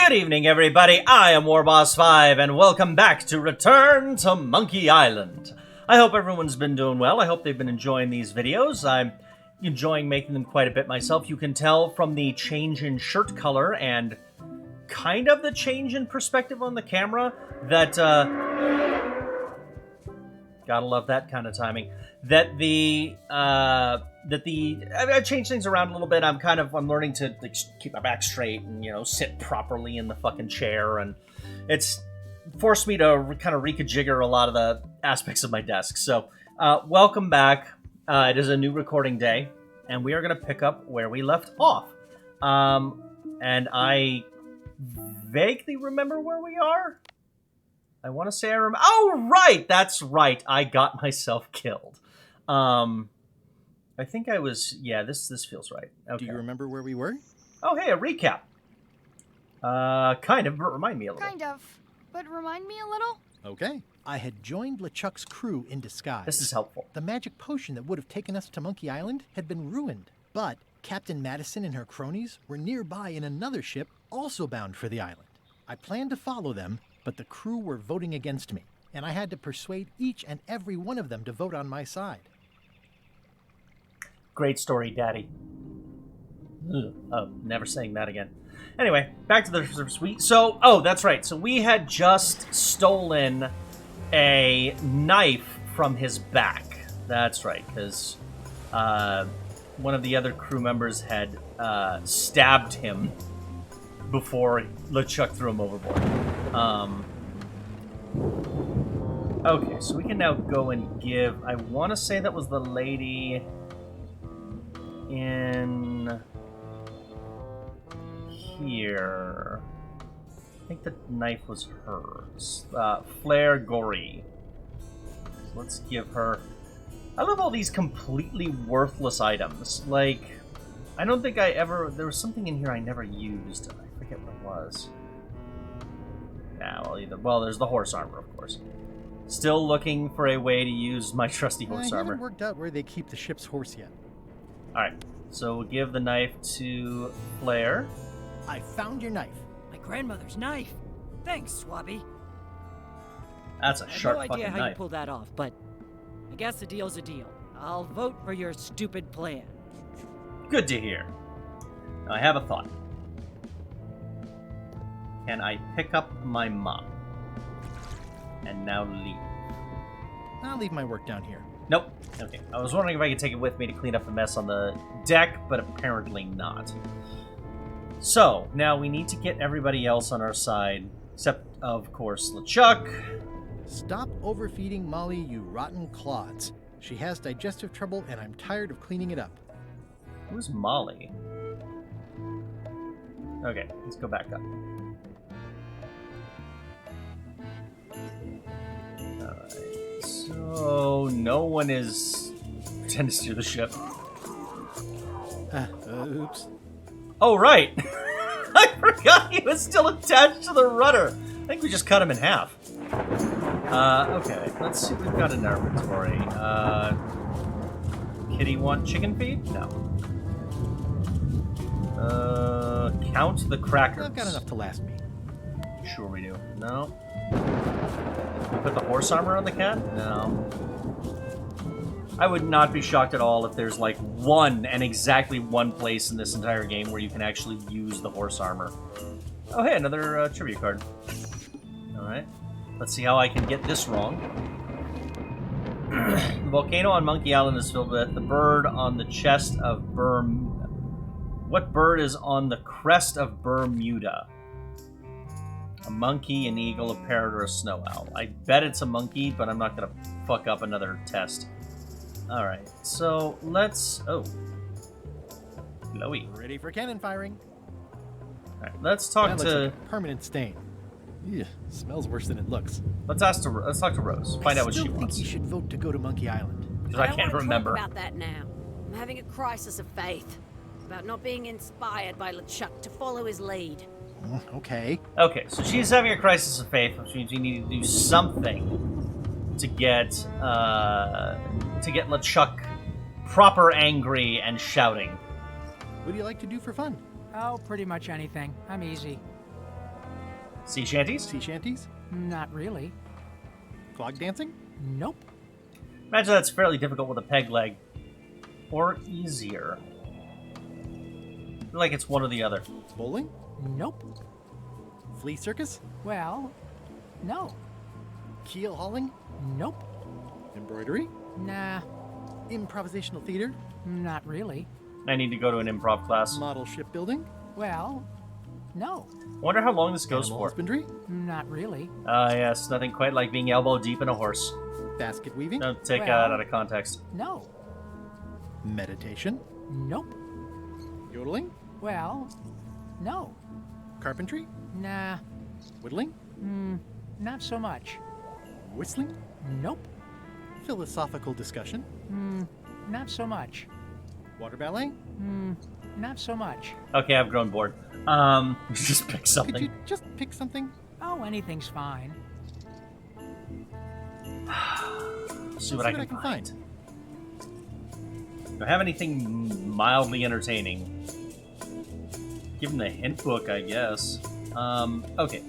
Good evening, everybody. I am Warboss5, and welcome back to Return to Monkey Island. I hope everyone's been doing well. I hope they've been enjoying these videos. I'm enjoying making them quite a bit myself. You can tell from the change in shirt color and kind of the change in perspective on the camera that, gotta love that kind of timing, I've changed things around a little bit. I'm learning to keep my back straight and, sit properly in the fucking chair, and it's forced me to kind of reconfigure a lot of the aspects of my desk. So, welcome back. It is a new recording day, and we are going to pick up where we left off. And I vaguely remember where we are. I want to say I remember. Oh, right! That's right. I got myself killed. I think I was... Yeah, this feels right. Okay. Do you remember where we were? Oh, hey, a recap. Kind of, but remind me a little. Kind of, but remind me a little? Okay. I had joined LeChuck's crew in disguise. This is helpful. The magic potion that would have taken us to Monkey Island had been ruined, but Captain Madison and her cronies were nearby in another ship also bound for the island. I planned to follow them, but the crew were voting against me, and I had to persuade each and every one of them to vote on my side. Great story, Daddy. Ugh. Oh, never saying that again. Anyway, back to the suite. So, oh, that's right. So we had just stolen a knife from his back. That's right, because one of the other crew members had stabbed him before LeChuck threw him overboard. Okay, so we can now go and give... I want to say that was the lady in here. I think the knife was hers. Flair Gory. Let's give her... I love all these completely worthless items. Like, I don't think I ever... There was something in here I never used. I forget what it was. Nah, well, there's the horse armor, of course. Still looking for a way to use my trusty horse armor. I haven't worked out where they keep the ship's horse yet. Alright, so we'll give the knife to Flair. I found your knife. My grandmother's knife. Thanks, Swabby. That's a sharp fucking knife. I have no idea how you pulled that off, but I guess a deal's a deal. I'll vote for your stupid plan. Good to hear. Now, I have a thought. Can I pick up my mom? And now leave. I'll leave my work down here. Nope. Okay. I was wondering if I could take it with me to clean up the mess on the deck, but apparently not. So, now we need to get everybody else on our side, except, of course, LeChuck. Stop overfeeding Molly, you rotten clods. She has digestive trouble, and I'm tired of cleaning it up. Who's Molly? Okay, let's go back up. Alright, so no one is pretending to steer the ship. Oops. Oh, right! I forgot he was still attached to the rudder! I think we just cut him in half. Okay, let's see what we've got in our inventory. Kitty want chicken feed? No. Count the crackers. I've got enough to last me. Sure we do. No. Put the horse armor on the cat? No. I would not be shocked at all if there's like exactly one place in this entire game where you can actually use the horse armor. Oh hey, another trivia card. Alright. Let's see how I can get this wrong. The volcano on Monkey Island is filled with the bird on the chest of What bird is on the crest of Bermuda? A monkey, an eagle, a parrot, or a snow owl? I bet it's a monkey, but I'm not gonna fuck up another test. Alright, so let's... Oh. Glowy. Ready for cannon firing. Alright, let's talk That to... looks like a permanent stain. Ew, smells worse than it looks. Let's talk to Rose. Find out what she I still think wants. you should vote to go to Monkey Island. Because I can't remember. Talk about that now. I'm having a crisis of faith about not being inspired by LeChuck to follow his lead. Okay. Okay, so she's having a crisis of faith, which means we need to do something to get LeChuck proper angry and shouting. What do you like to do for fun? Oh, pretty much anything. I'm easy. Sea shanties? Sea shanties? Not really. Clog dancing? Nope. Imagine that's fairly difficult with a peg leg. Or easier. I feel like it's one or the other. Bowling? Nope. Flea circus? Well, no. Keel hauling? Nope. Embroidery? Nah, Improvisational theater? not really. I need to go to an improv class. Model shipbuilding? Well, no. I wonder how long this goes Animal for. husbandry? Not really. Ah, yes, nothing quite like being elbow deep in a horse. Basket weaving? Don't take Well- that out of context. No. Meditation? Nope. Yodeling? Well, no. Carpentry? Nah. Whittling? Not so much. Whistling? Nope. Philosophical discussion? Not so much. Water ballet? Not so much. Okay, I've grown bored. Just pick Could something. you just pick something? Oh, anything's fine. See what I can can find. Do I have anything mildly entertaining? Give him the hint book, I guess. Okay.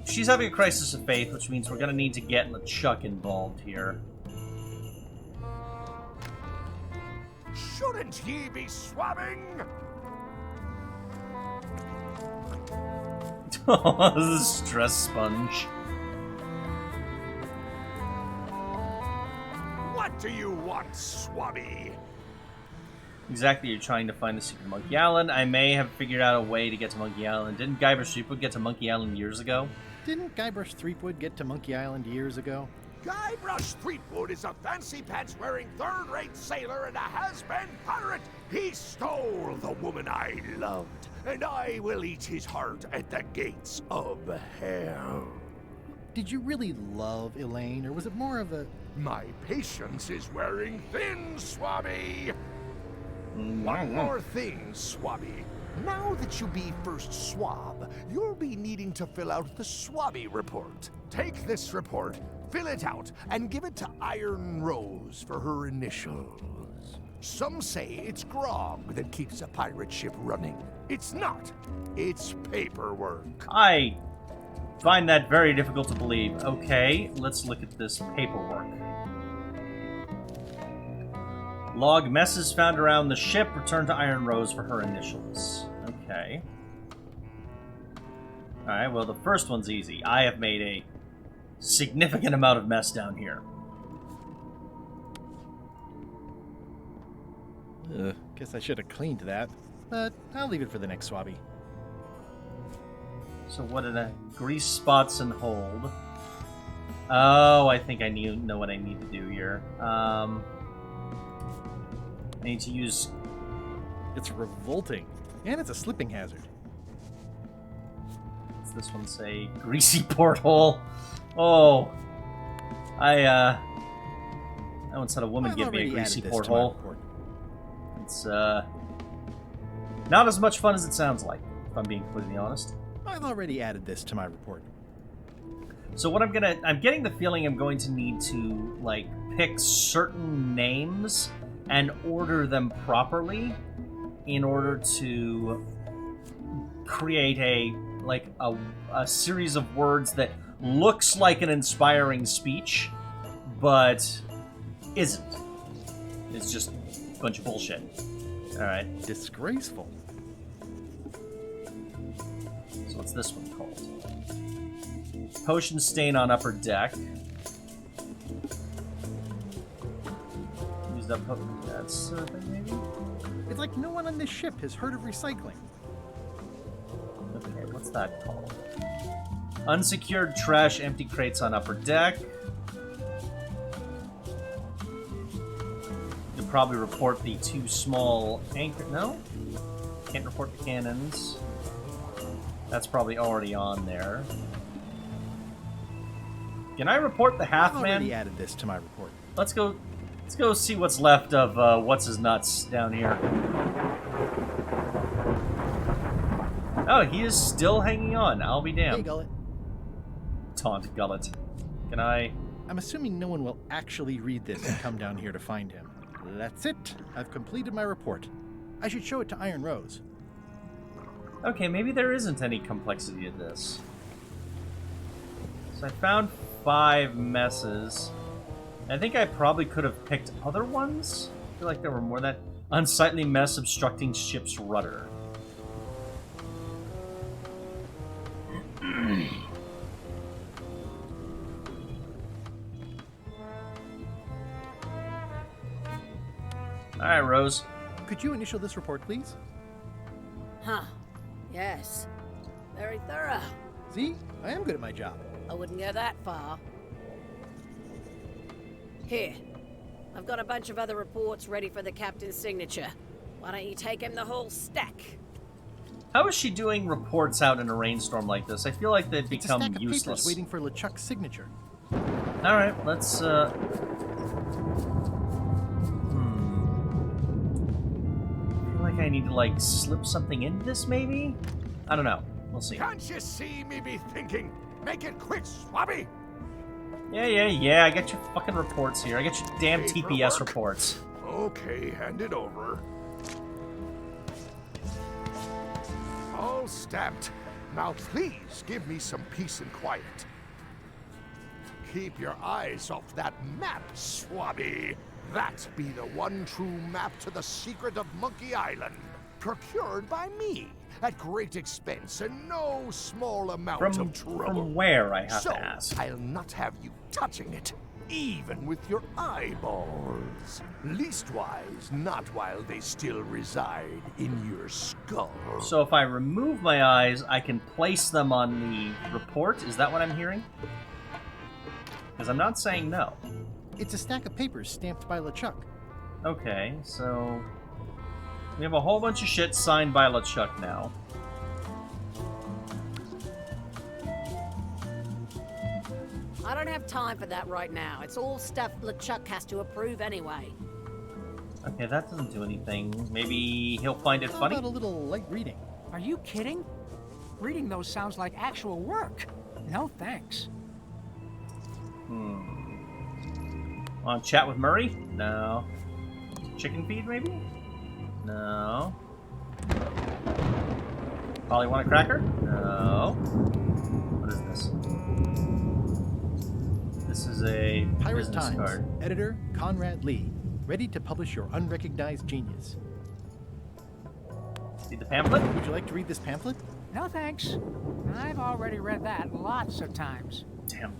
She's having a crisis of faith, which means we're gonna need to get LeChuck involved here. Shouldn't ye be swabbing? Oh, this is a stress sponge. What do you want, swabby? Exactly, you're trying to find the secret Monkey Island. I may have figured out a way to get to Monkey Island. Didn't Guybrush Threepwood get to Monkey Island years ago? Didn't Guybrush Threepwood get to Monkey Island years ago? Guybrush Threepwood is a fancy pants wearing third-rate sailor and a has-been pirate. He stole the woman I loved, and I will eat his heart at the gates of hell. Did you really love Elaine, or was it more of a... My patience is wearing thin, swabby. One more thing, swabby. Now that you be first swab, you'll be needing to fill out the swabby report. Take this report, fill it out, and give it to Iron Rose for her initials. Some say it's grog that keeps a pirate ship running. It's not. It's paperwork. I find that very difficult to believe. Okay, let's look at this paperwork. Log messes found around the ship. Return to Iron Rose for her initials. Okay. Alright, well, the first one's easy. I have made a significant amount of mess down here. Guess I should have cleaned that. But I'll leave it for the next swabby. So what did I... Grease spots and hold. Oh, I think I know what I need to do here. I need to use... It's revolting. And it's a slipping hazard. What's this one say? Greasy porthole. Oh. I once had a woman I've give me a already greasy added this to my porthole. report. It's, not as much fun as it sounds like, if I'm being completely honest. I've already added this to my report. So what I'm getting the feeling I'm going to need to, like, pick certain names and order them properly in order to create a series of words that looks like an inspiring speech, but isn't. It's just a bunch of bullshit. Alright, Disgraceful. so what's this one called? Potion stain on upper deck. Use that that's thing maybe? It's like no one on this ship has heard of recycling. Okay, what's that called? Unsecured trash, empty crates on upper deck. You can probably report the two small anchor... No? Can't report the cannons. That's probably already on there. Can I report the I've half already man? added this to my report. Let's go see what's left of what's his nuts down here. Oh, he is still hanging on. I'll be damned. Hey, Gullet. Taunt Gullet. Can I... I'm assuming no one will actually read this and come down here to find him. That's it. I've completed my report. I should show it to Iron Rose. Okay, maybe there isn't any complexity to this. So I found 5 messes. I think I probably could have picked other ones. I feel like there were more than that. Unsightly mess obstructing ship's rudder. Alright, Rose. Could you initial this report, please? Huh. Yes. Very thorough. See? I am good at my job. I wouldn't go that far. Here. I've got a bunch of other reports ready for the captain's signature. Why don't you take him the whole stack? How is she doing reports out in a rainstorm like this? I feel like they'd It's a stack become of useless. papers waiting for LeChuck's signature. Alright, let's, I feel like I need to, like, slip something into this, maybe? I don't know. We'll see. Can't you see me be thinking? Make it quick, Swabby! Yeah. I got your fucking reports here. I got your damn TPS Paperwork. reports. Okay, hand it over. All stamped. Now please give me some peace and quiet. Keep your eyes off that map, Swabby. That be the one true map to the secret of Monkey Island. Procured by me at great expense and no small amount of trouble. From where, I have So, to ask. I'll not have you touching it, even with your eyeballs. Leastwise, not while they still reside in your skull. So if I remove my eyes, I can place them on the report? Is that what I'm hearing? Because I'm not saying no. It's a stack of papers stamped by LeChuck. Okay, so... we have a whole bunch of shit signed by LeChuck now. I don't have time for that right now. It's all stuff LeChuck has to approve anyway. Okay, that doesn't do anything. Maybe he'll find it How funny? about a little light reading? Are you kidding? Reading those sounds like actual work. No thanks. Want to chat with Murray? No. Chicken feed, maybe? No. Probably want a cracker? No. What is this? This is a Pirate business Times. card. Editor Conrad Lee. Ready to publish your unrecognized genius. See the pamphlet? Would you like to read this pamphlet? No thanks. I've already read that lots of times. Damn.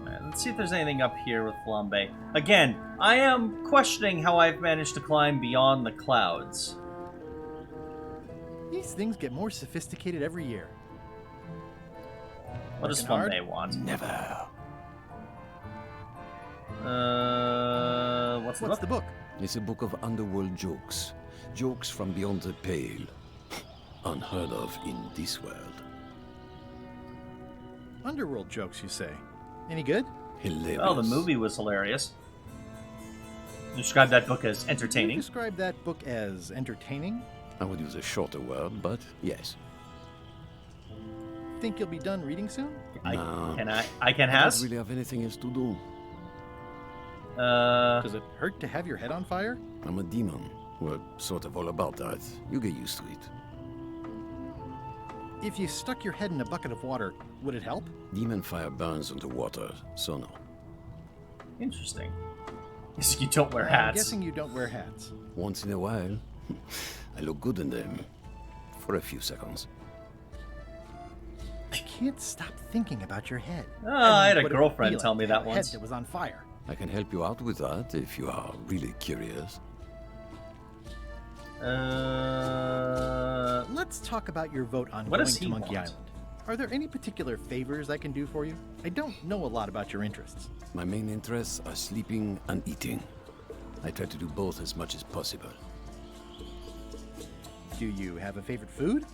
Alright, let's see if there's anything up here with Flambe. Again, I am questioning how I've managed to climb beyond the clouds. These things get more sophisticated every year. What does Working hard? Flambe want? Never. What's the What's book? the book? It's a book of underworld jokes. Jokes from beyond the pale. Unheard of in this world. Underworld jokes, you say? Any good? Hilarious. Oh, the movie was hilarious. Describe that book as You entertaining. describe that book as entertaining? I would use a shorter word, but yes. Think you'll be done reading soon? I No. can I has. don't really have anything else to do. Does it hurt to have your head on fire? I'm a demon. We're sort of all about that. You get used to it. If you stuck your head in a bucket of water, would it help? Demon fire burns underwater, so no. Interesting. Yes, you don't wear I'm hats. guessing you don't wear hats. Once in a while, I look good in them. For a few seconds. I can't stop thinking about your head. I had a what it would be girlfriend like tell me to that have a once. Head that was on fire. I can help you out with that if you are really curious. Let's talk about your vote on What going does to he Monkey want? Island. Are there any particular favors I can do for you? I don't know a lot about your interests. My main interests are sleeping and eating. I try to do both as much as possible. Do you have a favorite food?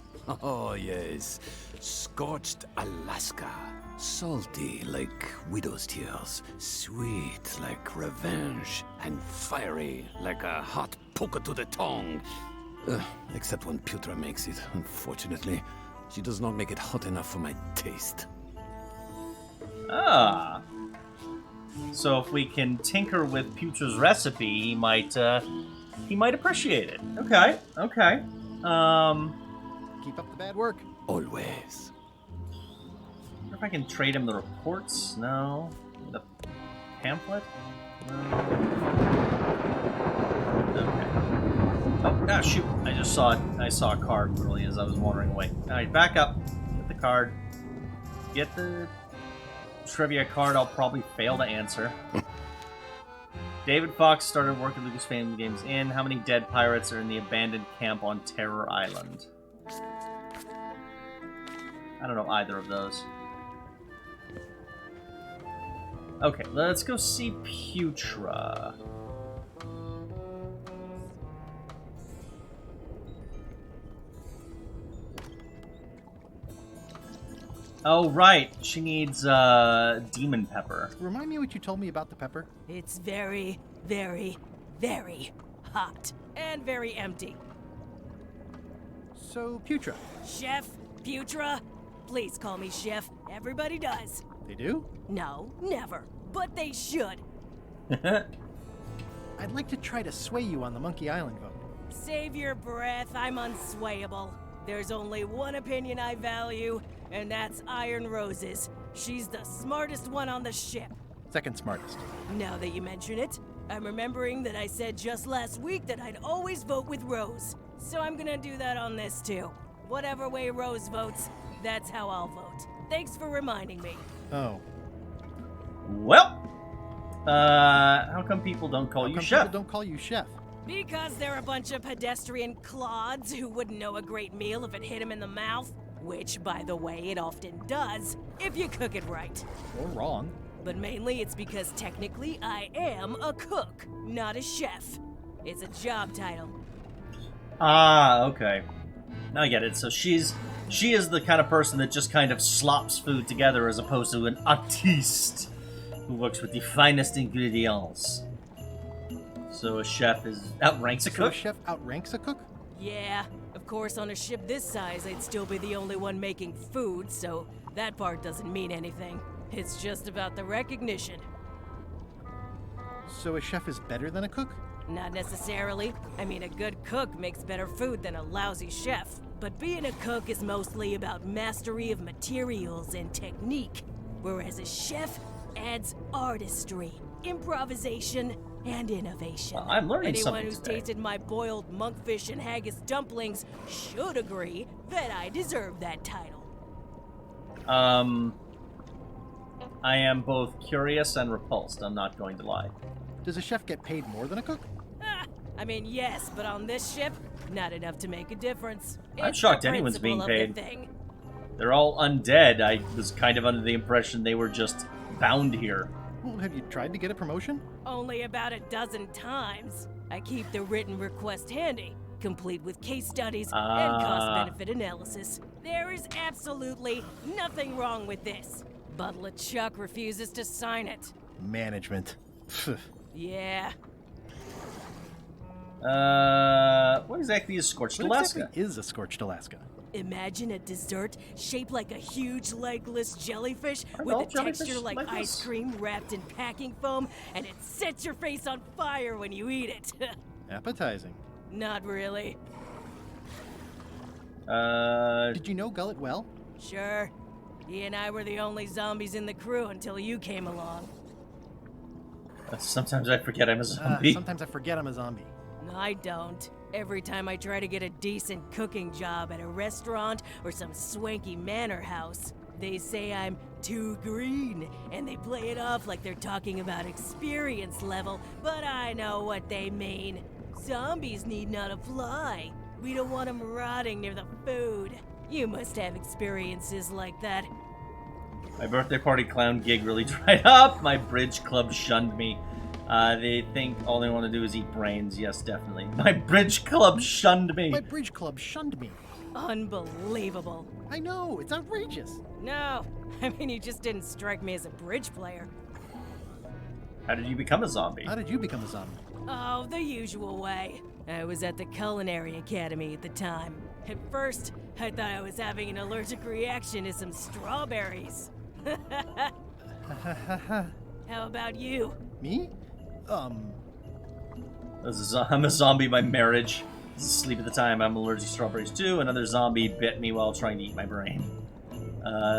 Oh, yes. Scorched Alaska. Salty like widow's tears. Sweet like revenge. And fiery like a hot poker to the tongue. Except when Putra makes it, unfortunately. She does not make it hot enough for my taste. Ah. So if we can tinker with Putra's recipe, he might appreciate it. Okay, okay. Keep up the bad work. Always. Wonder if I can trade him the reports? No. The pamphlet? No. Okay. Oh, shoot. I saw a card literally as I was wandering away. Alright, back up. Get the card. Get the trivia card I'll probably fail to answer. David Fox started work at Lucasfilm Games Inn. How many dead pirates are in the abandoned camp on Terror Island? I don't know either of those. Okay, let's go see Putra. Oh, right. She needs, demon pepper. Remind me what you told me about the pepper. It's very, very, very hot. And very empty. So, Putra. Chef, Putra, please call me Chef. Everybody does. They do? No, never. But they should. I'd like to try to sway you on the Monkey Island vote. Save your breath, I'm unswayable. There's only one opinion I value, and that's Iron Rose's. She's the smartest one on the ship. Second smartest. Now that you mention it, I'm remembering that I said just last week that I'd always vote with Rose. So I'm gonna do that on this too. Whatever way Rose votes, that's how I'll vote. Thanks for reminding me. Oh. Well, how come people don't call How you come chef? people don't call you chef? Because they're a bunch of pedestrian clods who wouldn't know a great meal if it hit them in the mouth. Which, by the way, it often does, if you cook it right. Or wrong. But mainly it's because technically I am a cook, not a chef. It's a job title. Ah, okay. Now I get it. So she is the kind of person that just kind of slops food together as opposed to an artiste who works with the finest ingredients. So a chef outranks a So a cook? chef outranks a cook? Yeah, of course on a ship this size I'd still be the only one making food, so that part doesn't mean anything. It's just about the recognition. So a chef is better than a cook? Not necessarily. I mean, a good cook makes better food than a lousy chef. But being a cook is mostly about mastery of materials and technique, whereas a chef adds artistry, improvisation, and innovation. Well, I'm learning Anyone something who's today. tasted my boiled monkfish and haggis dumplings should agree that I deserve that title. I am both curious and repulsed, I'm not going to lie. Does a chef get paid more than a cook? I mean, yes, but on this ship, not enough to make a difference. I'm It's shocked the anyone's being principle of the paid. thing. They're all undead. I was kind of under the impression they were just bound here. Well, have you tried to get a promotion? Only about a dozen times. I keep the written request handy, complete with case studies and cost-benefit analysis. There is absolutely nothing wrong with this. But LeChuck refuses to sign it. Management. Yeah, What exactly is Scorched What Alaska? exactly is a scorched Alaska? imagine a dessert shaped like a huge legless jellyfish Aren't with all a jellyfish texture like like ice this? cream wrapped in packing foam, and it sets your face on fire when you eat it. Appetizing. Not really. Did you know Gullet well? Sure. He and I were the only zombies in the crew until you came along. Sometimes I forget I'm a zombie. Sometimes I forget I'm a zombie. I don't. Every time I try to get a decent cooking job at a restaurant or some swanky manor house, they say I'm too green, and they play it off like they're talking about experience level, but I know what they mean. Zombies need not apply. We don't want them rotting near the food. You must have experiences like that. My birthday party clown gig really dried up. My bridge club shunned me. They think all they want to do is eat brains. Yes, definitely. My bridge club shunned me. My bridge club shunned me. Unbelievable. I know, it's outrageous. No, I mean, you just didn't strike me as a bridge player. How did you become a zombie? How did you become a zombie? Oh, the usual way. I was at the Culinary Academy at the time. At first, I thought I was having an allergic reaction to some strawberries. How about you? Me? I'm a zombie by marriage. Sleep at the time. I'm allergic to strawberries too. Another zombie bit me while trying to eat my brain.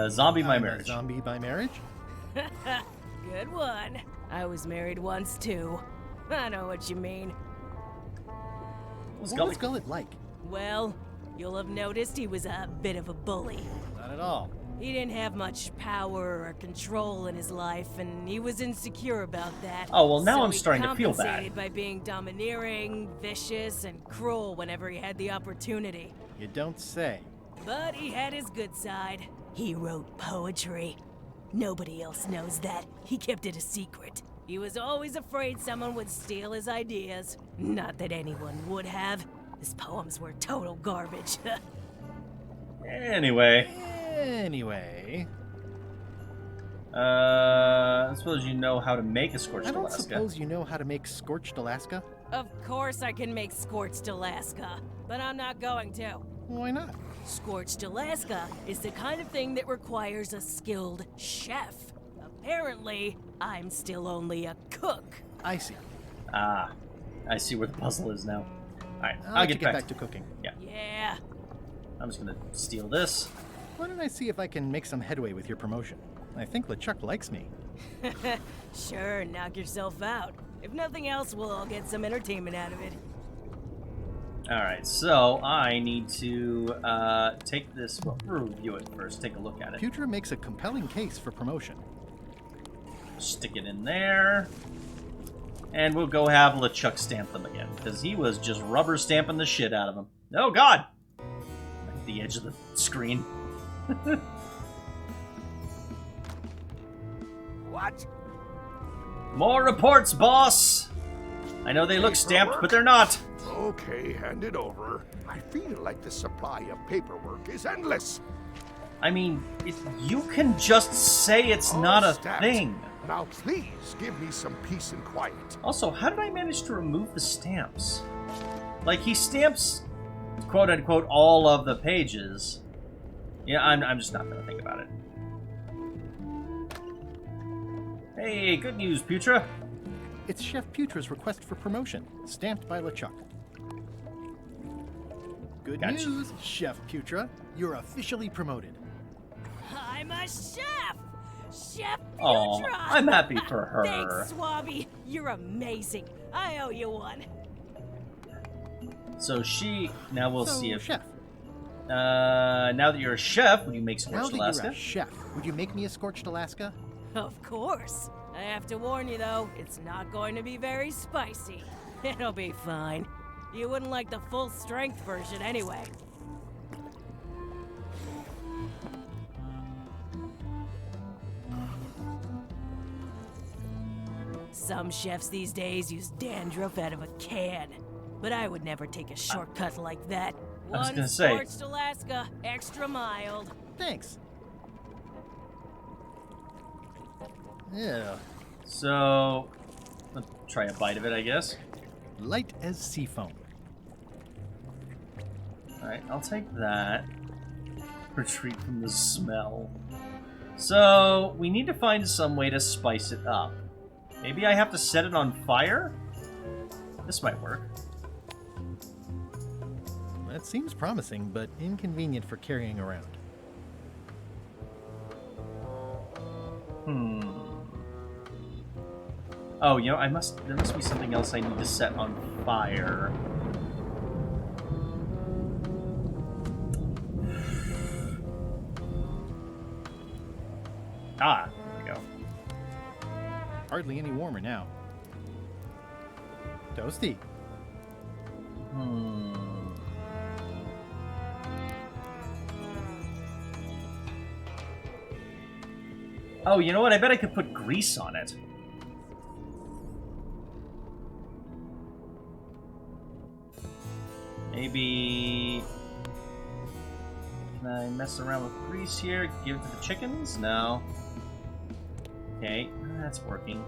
Zombie by marriage. Zombie by marriage? Good one. I was married once too. I know what you mean. What was Gullet like? Well, you'll have noticed he was a bit of a bully. Not at all. He didn't have much power or control in his life, and he was insecure about that. Oh, well, now So I'm starting to feel bad. He compensated by being domineering, vicious, and cruel whenever he had the opportunity. You don't say. But he had his good side. He wrote poetry. Nobody else knows that. He kept it a secret. He was always afraid someone would steal his ideas. Not that anyone would have. His poems were total garbage. Anyway. I suppose you know how to make a Scorched I don't Alaska. suppose you know how to make Scorched Alaska? Of course I can make Scorched Alaska, but I'm not going to. Why not? Scorched Alaska is the kind of thing that requires a skilled chef. Apparently, I'm still only a cook. I see. Ah, I see where the puzzle is now. Alright, I'll get back to cooking. Yeah. I'm just gonna steal this. Why don't I see if I can make some headway with your promotion? I think LeChuck likes me. Sure, knock yourself out. If nothing else, we'll all get some entertainment out of it. Alright, so I need to take this, well, review it first, take a look at it. Putra makes a compelling case for promotion. Stick it in there. And we'll go have LeChuck stamp them again, because he was just rubber stamping the shit out of them. Oh, God! At the edge of the screen. What? More reports, boss! I know they look stamped, but they're not. Okay, hand it over. I feel like the supply of paperwork is endless. I mean, if you can just say it's not a Stamped. thing. Now please give me some peace and quiet. Also, how did I manage to remove the stamps? Like, he stamps, quote-unquote, all of the pages. Yeah, I'm just not gonna think about it. Hey, good news, Putra. It's Chef Putra's request for promotion, stamped by LeChuck. Good Gotcha. news, Chef Putra. You're officially promoted. I'm a chef! Chef Aw, Putra! I'm happy for her. Thanks, Swabby. You're amazing. I owe you one. So now we'll So, see if... Chef, now that you're a chef, would you make now Scorched that Alaska? you're a chef, would you make me a Scorched Alaska? Of course. I have to warn you, though, it's not going to be very spicy. It'll be fine. You wouldn't like the full-strength version anyway. Some chefs these days use dandruff out of a can, but I would never take a shortcut like that. I was One gonna say. Scorched Alaska, extra mild. Thanks. Yeah, So, let's try a bite of it, I guess. light as sea foam. Alright, I'll take that. Retreat from the smell. So, we need to find some way to spice it up. Maybe I have to set it on fire? This might work. That seems promising, but inconvenient for carrying around. Oh, you know, there must be something else I need to set on fire. Ah, there we go. Hardly any warmer now. Toasty. Oh, you know what? I bet I could put grease on it. Maybe... Can I mess around with grease here? Give it to the chickens? No. Okay, that's working.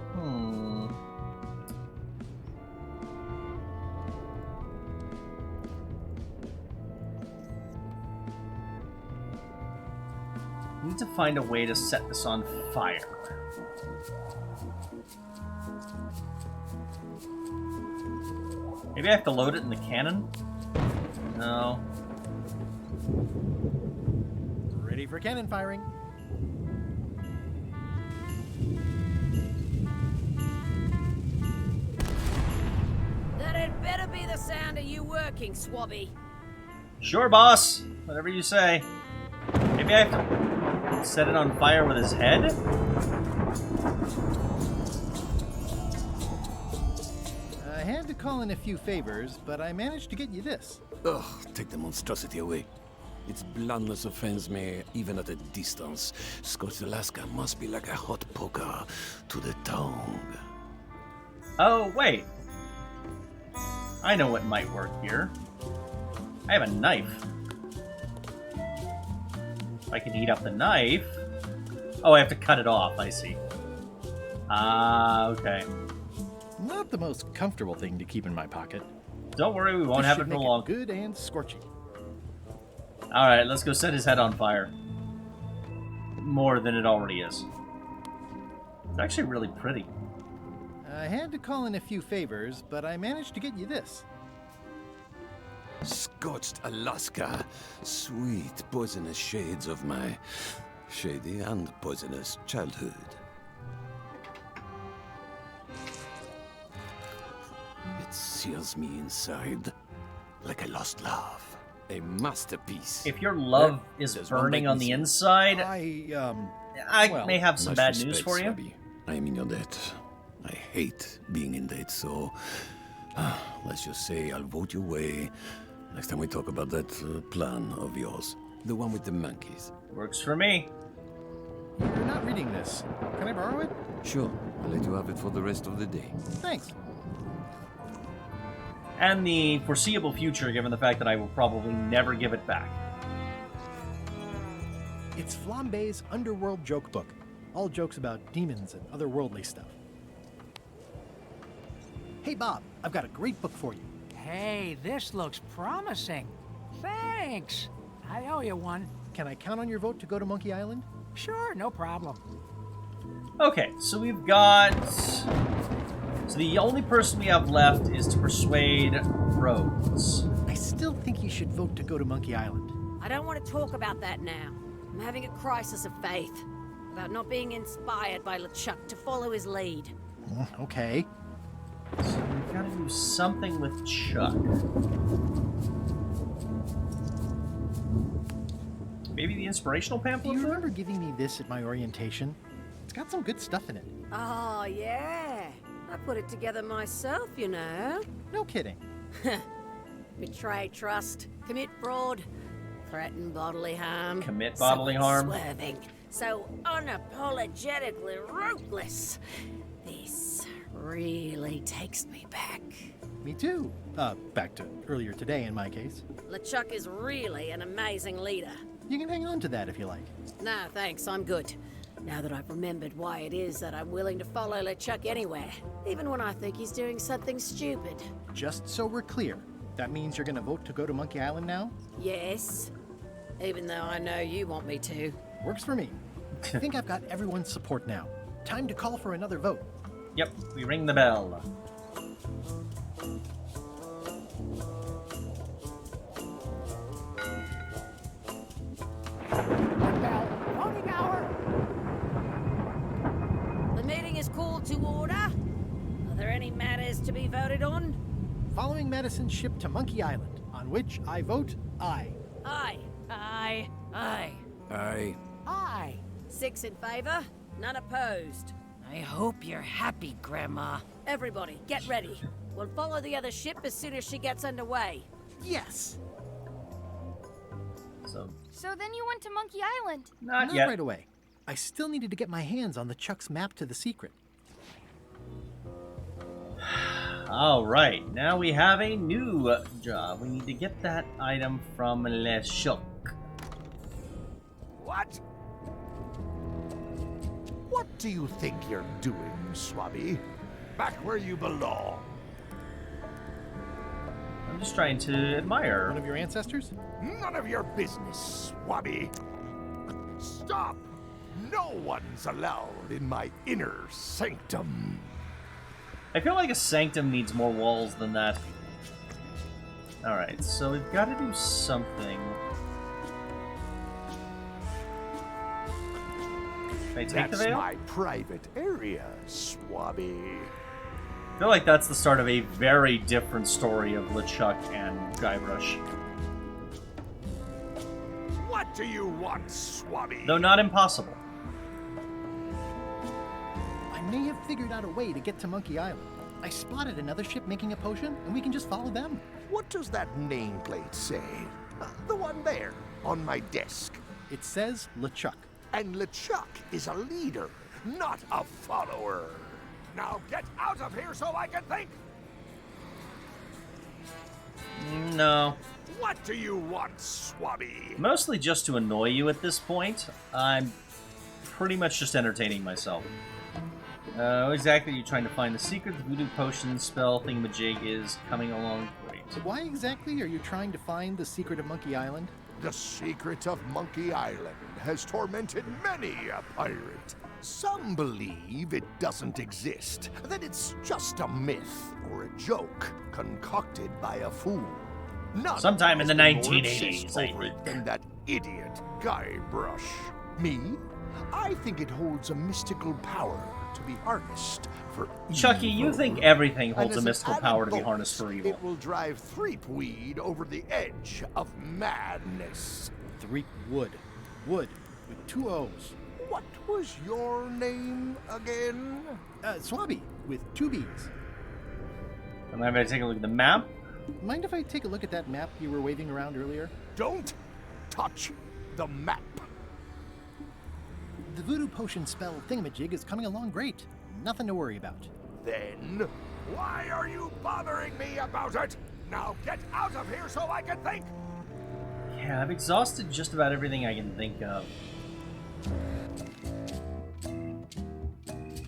Need to find a way to set this on fire. Maybe I have to load it in the cannon? No. Ready for cannon firing. That had better be the sound of you working, Swabby. Sure, boss. Whatever you say. Maybe I have to set it on fire with his head? I had to call in a few favors, but I managed to get you this. Ugh, take the monstrosity away. Its blandness offends me, even at a distance. Scorched Alaska must be like a hot poker to the tongue. Oh, wait. I know what might work here. I have a knife. If I can heat up the knife... Oh, I have to cut it off, I see. Ah, okay. Not the most comfortable thing to keep in my pocket. Don't worry, we won't This have should it for make long. Good and scorchy. Alright, let's go set his head on fire. More than it already is. It's actually really pretty. I had to call in a few favors, but I managed to get you this. Scorched Alaska. Sweet, poisonous shades of my shady and poisonous childhood. It seals me inside like a lost love. A masterpiece. If your love Well, is there's one burning like on the this. inside, I well, may have some Much bad respect, news for you. Swabby. I am in your debt. I hate being in debt, so let's just say I'll vote your way next time we talk about that plan of yours. The one with the monkeys. Works for me. You're not reading this. Can I borrow it? Sure, I'll let you have it for the rest of the day. Thanks. And the foreseeable future, given the fact that I will probably never give it back. It's Flambe's Underworld Joke Book. All jokes about demons and otherworldly stuff. Hey, Bob, I've got a great book for you. Hey, this looks promising. Thanks. I owe you one. Can I count on your vote to go to Monkey Island? Sure, no problem. Okay, so we've got... So the only person we have left is to persuade Rhodes. I still think you should vote to go to Monkey Island. I don't want to talk about that now. I'm having a crisis of faith about not being inspired by LeChuck to follow his lead. Okay. So we've got to do something with Chuck. Maybe the inspirational Do pamphlet? you remember giving me this at my orientation? It's got some good stuff in it. Oh, yeah. I put it together myself, you know. No kidding. Betray trust, commit fraud, threaten bodily harm. Commit bodily harm. Swerving, so unapologetically ruthless. This really takes me back. Me too. Back to earlier today in my case. LeChuck is really an amazing leader. You can hang on to that if you like. No, thanks, I'm good. Now that I've remembered why it is that I'm willing to follow LeChuck anywhere, even when I think he's doing something stupid. Just so we're clear, that means you're gonna vote to go to Monkey Island now? Yes, even though I know you want me to. Works for me. I think I've got everyone's support now. Time to call for another vote. Yep, we ring the bell. Bell, voting hour. The meeting is called to order. Are there any matters to be voted on? Following Madison's ship to Monkey Island, on which I vote aye. Aye. Aye. Aye. Aye. Aye. 6 in favor, none opposed. I hope you're happy, Grandma. Everybody, get ready. We'll follow the other ship as soon as she gets underway. Yes! So then you went to Monkey Island. Not yet. right away. I still needed to get my hands on the Chuck's map to the secret. Alright, now we have a new job. We need to get that item from LeChuck. What? What do you think you're doing, Swabby? Back where you belong. I'm just trying to admire. One of your ancestors? None of your business, Swabby. Stop! No one's allowed in my inner sanctum. I feel like a sanctum needs more walls than that. Alright, so we've got to do something. Can I take the That's veil? my private area, Swabby. I feel like that's the start of a very different story of LeChuck and Guybrush. What do you want, Swabby? Though not impossible. I may have figured out a way to get to Monkey Island. I spotted another ship making a potion, and we can just follow them. What does that nameplate say? The one there, on my desk. It says LeChuck. And LeChuck is a leader, not a follower. Now get out of here so I can think! No. What do you want, Swabby? Mostly just to annoy you at this point. I'm pretty much just entertaining myself. What exactly are you trying to find? The secret, the voodoo potion spell thingamajig is coming along great. Why exactly are you trying to find the secret of Monkey Island? The secret of Monkey Island has tormented many a pirate. Some believe it doesn't exist, that it's just a myth or a joke concocted by a fool. None Sometime in has the been more 1980s, obsessed I over it think. than that idiot Guybrush. Me? I think it holds a mystical power to be harnessed for Chucky, you evil. think everything And holds a as an mystical added power to be bonus, harnessed for evil. It will drive Threepweed over the edge of madness. Three wood. Wood with two O's. What was your name again? Swabby with two B's. Am I going to take a look at the map? Mind if I take a look at that map you were waving around earlier? Don't touch the map. The voodoo potion spell thingamajig is coming along great. Nothing to worry about. Then, why are you bothering me about it? Now get out of here so I can think! Yeah, I've exhausted just about everything I can think of.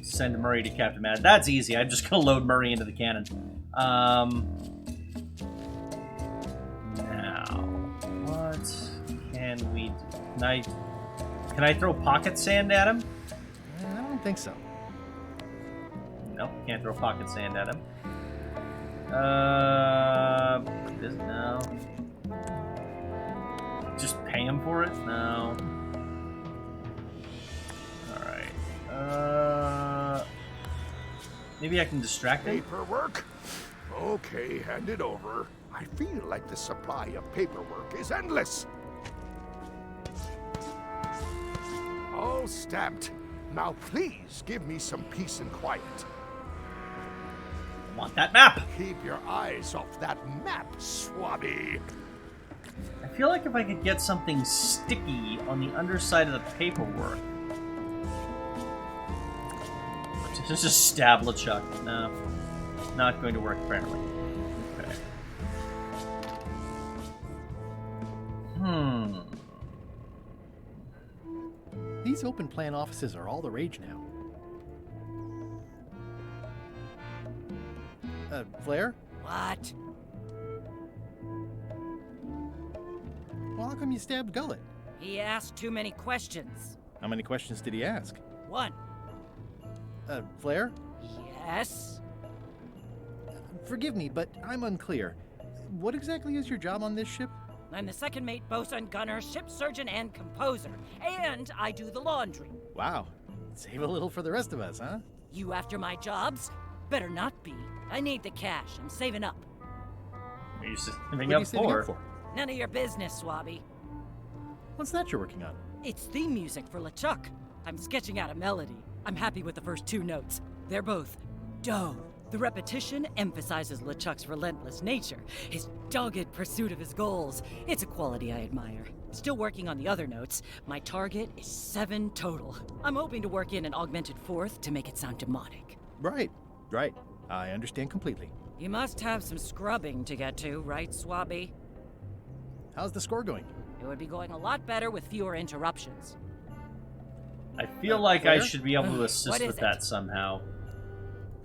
Send Murray to Captain Mad. That's easy. I'm just going to load Murray into the cannon. Now, what can we do? Can I throw pocket sand at him? I don't think so. Nope, can't throw pocket sand at him. No. Just pay him for it? No. Alright. Maybe I can distract him? Paperwork? Okay, hand it over. I feel like the supply of paperwork is endless. All stamped. Now please give me some peace and quiet. I want that map! Keep your eyes off that map, Swabby. I feel like if I could get something sticky on the underside of the paperwork. Just stab LeChuck. No. Not going to work, apparently. Okay. These open plan offices are all the rage now. Flair? What? Well, how come you stabbed Gullet? He asked too many questions. How many questions did he ask? One. Flair? Yes? Forgive me, but I'm unclear. What exactly is your job on this ship? I'm the second mate, bosun, gunner, ship surgeon, and composer. And I do the laundry. Wow. Save a little for the rest of us, huh? You after my jobs? Better not be. I need the cash. I'm saving up. Are you saving What are up you saving for? up for? None of your business, Swabby. What's that you're working on? It's theme music for LeChuck. I'm sketching out a melody. I'm happy with the first two notes. They're both do. The repetition emphasizes LeChuck's relentless nature, his dogged pursuit of his goals. It's a quality I admire. Still working on the other notes. My target is 7 total. I'm hoping to work in an augmented fourth to make it sound demonic. Right. I understand completely. You must have some scrubbing to get to, right, Swabby? How's the score going? It would be going a lot better with fewer interruptions. I feel like I Flair? should be able to What assist is with it? that somehow.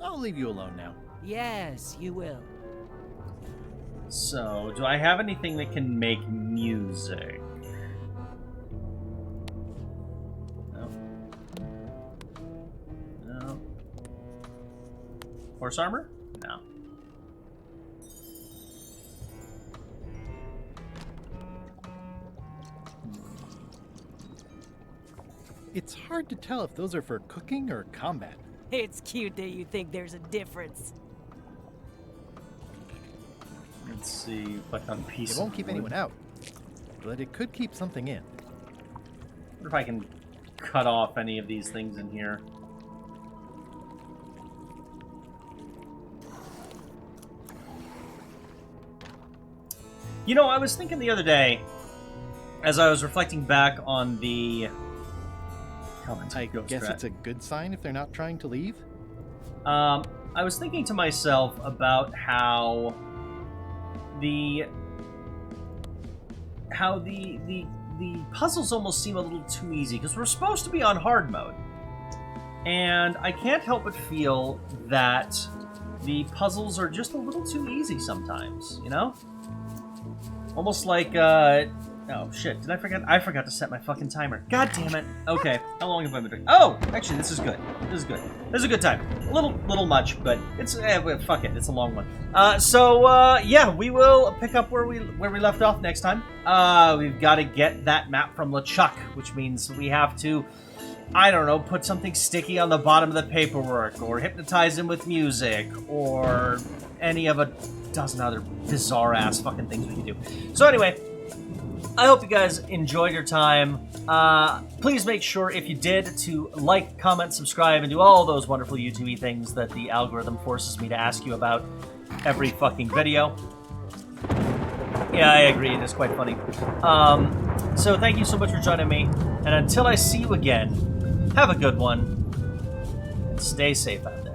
I'll leave you alone now. Yes, you will. So, do I have anything that can make music? No. Horse armor? No. It's hard to tell if those are for cooking or combat. It's cute that you think there's a difference. Let's see, click on piece. It won't keep anyone out, but it could keep something in. Wonder if I can cut off any of these things in here. You know, I was thinking the other day, as I was reflecting back on the... I guess it's a good sign if they're not trying to leave? I was thinking to myself about how the puzzles almost seem a little too easy, because we're supposed to be on hard mode. And I can't help but feel that the puzzles are just a little too easy sometimes, you know? Almost like, oh shit, did I forget? I forgot to set my fucking timer. God damn it. Okay, how long have I been doing? Oh, actually, this is good. This is good. This is a good time. A little much, but it's, fuck it, it's a long one. Yeah, we will pick up where we left off next time. We've got to get that map from LeChuck, which means we have to, I don't know, put something sticky on the bottom of the paperwork, or hypnotize him with music, or any of a dozen other bizarre-ass fucking things we can do. So anyway, I hope you guys enjoyed your time. Please make sure, if you did, to like, comment, subscribe, and do all those wonderful YouTube-y things that the algorithm forces me to ask you about every fucking video. Yeah, I agree, it is quite funny. So thank you so much for joining me, and until I see you again, have a good one, and stay safe out there.